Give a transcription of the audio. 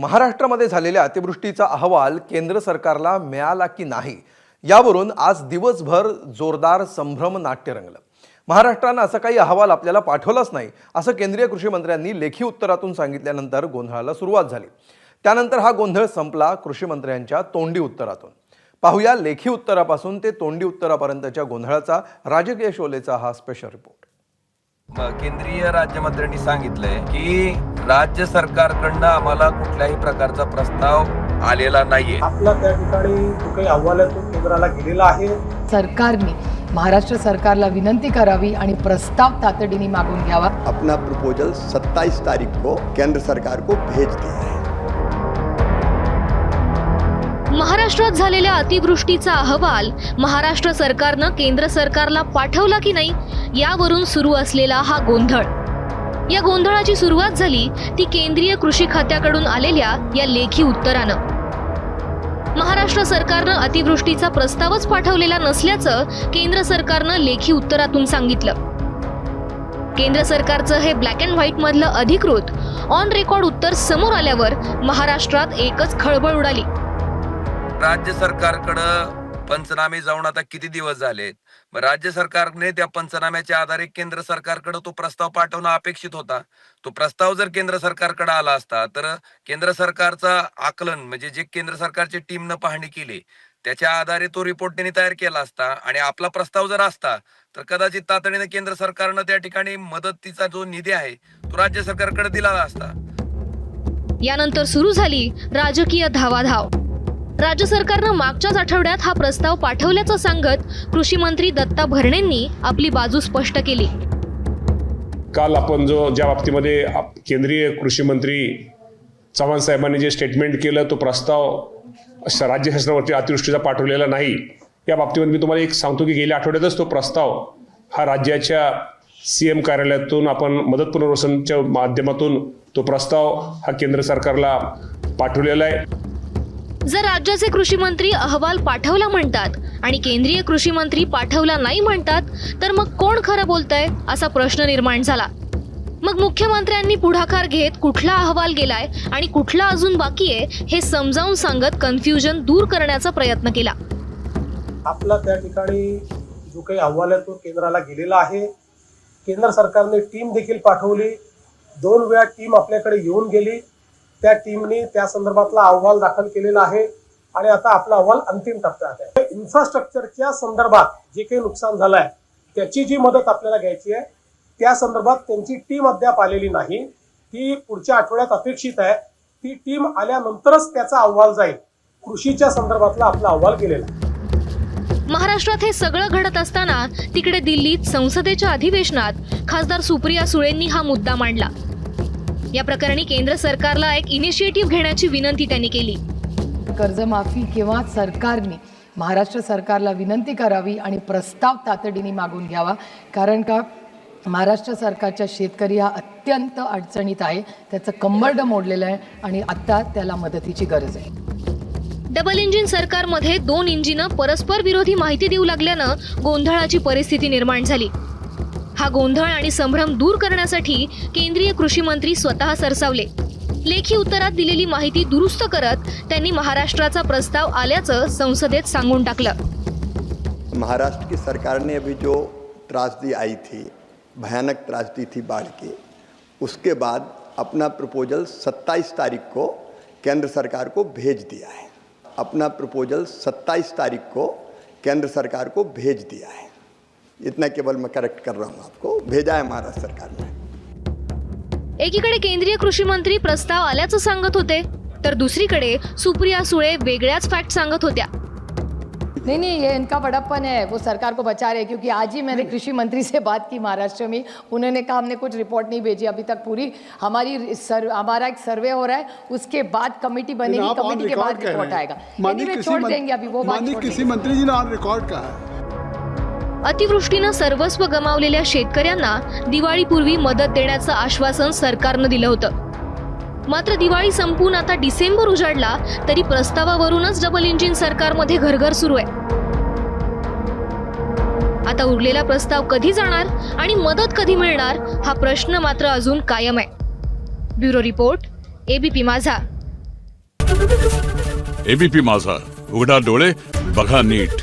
महाराष्ट्रामध्ये झालेल्या अतिवृष्टीचा अहवाल केंद्र सरकारला मिळाला की नाही यावरून आज दिवसभर जोरदार संभ्रम नाट्य रंगलं। महाराष्ट्रानं असं काही अहवाल आपल्याला पाठवलाच नाही असं केंद्रीय कृषी मंत्र्यांनी लेखी उत्तरातून सांगितल्यानंतर गोंधळाला सुरुवात झाली। त्यानंतर हा गोंधळ संपला कृषी मंत्र्यांच्या तोंडी उत्तरातून। पाहूया लेखी उत्तरापासून ते तोंडी उत्तरापर्यंतच्या गोंधळाचा राजकीय शोलेचा हा स्पेशल रिपोर्ट। केंद्रीय राज्यमंत्र्यांनी सांगितलंय की राज्य सरकारकडनं आम्हाला कुठल्याही प्रकारचा प्रस्ताव आलेला नाहीये। आपला त्या ठिकाणी जो काही अहवाल आहे तो केंद्राला गेलेला आहे। सरकारने महाराष्ट्र सरकारला विनंती करावी आणि प्रस्ताव तातडीने मागून घ्यावा। अपना प्रपोजल 27 तारीख को केंद्र सरकार को भेज दिया है। महाराष्ट्रात झालेल्या अतिवृष्टीचा अहवाल महाराष्ट्र सरकारनं केंद्र सरकारला पाठवला की नाही यावरून सुरू असलेला हा गोंधळ। या गोंधळाची सुरुवात झाली ती केंद्रीय कृषी खात्याकडून आलेल्या या लेखी उत्तरानं। महाराष्ट्र सरकारनं अतिवृष्टीचा प्रस्तावच पाठवलेला नसल्याचं केंद्र सरकारनं लेखी उत्तरातून सांगितलं। केंद्र सरकारचं हे ब्लॅक अँड व्हाईट मधलं अधिकृत ऑन रेकॉर्ड उत्तर समोर आल्यावर महाराष्ट्रात एकच खळबळ उडाली। राज्य सरकारकडं पंचनामे जाऊन आता किती दिवस झालेत। राज्य सरकारने त्या पंचनाम्याच्या आधारे केंद्र सरकारकडे तो प्रस्ताव पाठवणं अपेक्षित होता। तो प्रस्ताव जर केंद्र सरकारकडे आला असता तर केंद्र सरकारचा आकलन म्हणजे जे केंद्र सरकारची टीमनं पाहणी केली त्याच्या आधारे तो रिपोर्ट त्यांनी तयार केला असता आणि आपला प्रस्ताव जर असता तर कदाचित तातडीने केंद्र सरकारनं त्या ठिकाणी मदतीचा जो निधी आहे तो राज्य सरकारकडे दिला असता। यानंतर सुरू झाली राजकीय धावाधाव। राज्य सरकारनं मागच्याच आठवड्यात हा प्रस्ताव पाठवल्याचं सांगत कृषी मंत्री दत्ता भरणेंनी आपली बाजू स्पष्ट केली। काल आपण ज्या बाबतीमध्ये केंद्रीय कृषी मंत्री चव्हाण साहेबांनी जे स्टेटमेंट केलं तो प्रस्ताव राज्य शासनावरती अतिवृष्टीचा पाठवलेला नाही या बाबतीमध्ये मी तुम्हाला एक सांगतो की गेल्या आठवड्यातच तो प्रस्ताव हा राज्याच्या CM कार्यालयातून आपण मदत पुनर्वसनच्या माध्यमातून तो प्रस्ताव हा केंद्र सरकारला पाठवलेला आहे। जर राज्याचे कृषी मंत्री अहवाल पाठवला म्हणतात आणि केंद्रीय कृषी मंत्री पाठवला नाही म्हणतात तर मग कोण खरं बोलतंय असा प्रश्न निर्माण झाला। मग मुख्यमंत्र्यांनी पुढाकार घेत कुठला अहवाल गेलाय आणि कुठला अजून बाकी आहे हे समजावून सांगत कन्फ्युजन दूर करण्याचा प्रयत्न केला। आपला त्या ठिकाणी जो काही अहवाल आहे तो केंद्राला गेलेला आहे। केंद्र सरकारने टीम देखील पाठवली। 2 वेळा टीम आपल्याकडे येऊन गेली। त्या टीमने त्या संदर्भातला अहवाल दाखल केलेला आहे आणि आता आपला अहवाल अंतिम टप्प्यात आहे। इन्फ्रास्ट्रक्चरच्या संदर्भात जे काही नुकसान झालंय त्याची जी मदत आपल्याला घ्यायची आहे त्या संदर्भात त्यांची टीम अद्याप आलेली नाही। ती पुढच्या आठवड्यात अपेक्षित आहे। ती टीम आल्यानंतरच त्याचा अहवाल जाईल। कृषीच्या संदर्भातला आपला अहवाल गेलेला आहे। महाराष्ट्रात हे सगळं घडत असताना तिकडे दिल्लीत संसदेच्या अधिवेशनात खासदार सुप्रिया सुळेंनी हा मुद्दा मांडला। या प्रकरणी केंद्र सरकारला एक इनिशिएटिव्ह घेण्याची विनंती त्यांनी केली। कर्जमाफी किंवा सरकारने महाराष्ट्र सरकारला विनंती करावी आणि प्रस्ताव तातडीने मागून घ्यावा, कारण का महाराष्ट्र सरकारच्या शेतकरी हा अत्यंत अडचणीत आहे। त्याचं कंबरडं मोडलेलं आहे आणि आता त्याला मदतीची गरज आहे। डबल इंजिन सरकारमध्ये 2 इंजिनं परस्पर विरोधी माहिती देऊ लागल्यानं गोंधळाची परिस्थिती निर्माण झाली। हा गोंधळ आणि संभ्रम दूर करण्यासाठी केंद्रीय कृषी मंत्री स्वतः सरसावले। लेखी उत्तरात दिलेली माहिती दुरुस्त करत त्यांनी महाराष्ट्राचा प्रस्ताव आल्याचं संसदेत सांगून टाकलं। महाराष्ट्र की सरकार ने अभी जो त्रासदी आई थी, भयानक त्रासदी थी बाढ़ की, उसके बाद अपना प्रपोजल 27 तारीख को केंद्र सरकार को भेज दिया है। अपना प्रपोजल 27 तारीख को केंद्र सरकार को भेज दिया है। इतना केवल मैं करेक्ट कर रहा हूँ, आपको भेजा है महाराष्ट्र सरकार ने। एकीकडे केंद्रीय कृषी मंत्री प्रस्ताव आल्याचं सांगत होते तर दुसरीकडे सुप्रिया सुळे वेगळ्याच फॅक्ट सांगत होत्या। नहीं, ये इनका बड़प्पन है, वो सरकार को बचा रहे। क्योंकि आज ही मैंने कृषि मंत्री से बात की महाराष्ट्र में, उन्होंने कहा हमने कुछ रिपोर्ट नहीं भेजी अभी तक। पूरी हमारा एक सर्वे हो रहा है, उसके बाद कमेटी बनेगी, कमेटी के बाद रिपोर्ट आएगा। छोड़ देंगे अभी वो बात। कृषि मंत्री जी ने ऑन रिकॉर्ड कहा है अतिवृष्टीनं सर्वस्व गमावलेल्या शेतकऱ्यांना दिवाळीपूर्वी मदत देण्याचं आश्वासन सरकारनं दिलं होतं। मात्र दिवाळी संपून आता डिसेंबर उजाडला तरी प्रस्तावावरूनच डबल इंजिन सरकारमध्ये घरघर सुरू आहे। आता उरलेला प्रस्ताव कधी जाणार आणि मदत कधी मिळणार हा प्रश्न मात्र अजून कायम आहे। ब्युरो रिपोर्ट, ABP माझा। एबीपी माझा, उघडा डोळे बघा नीट.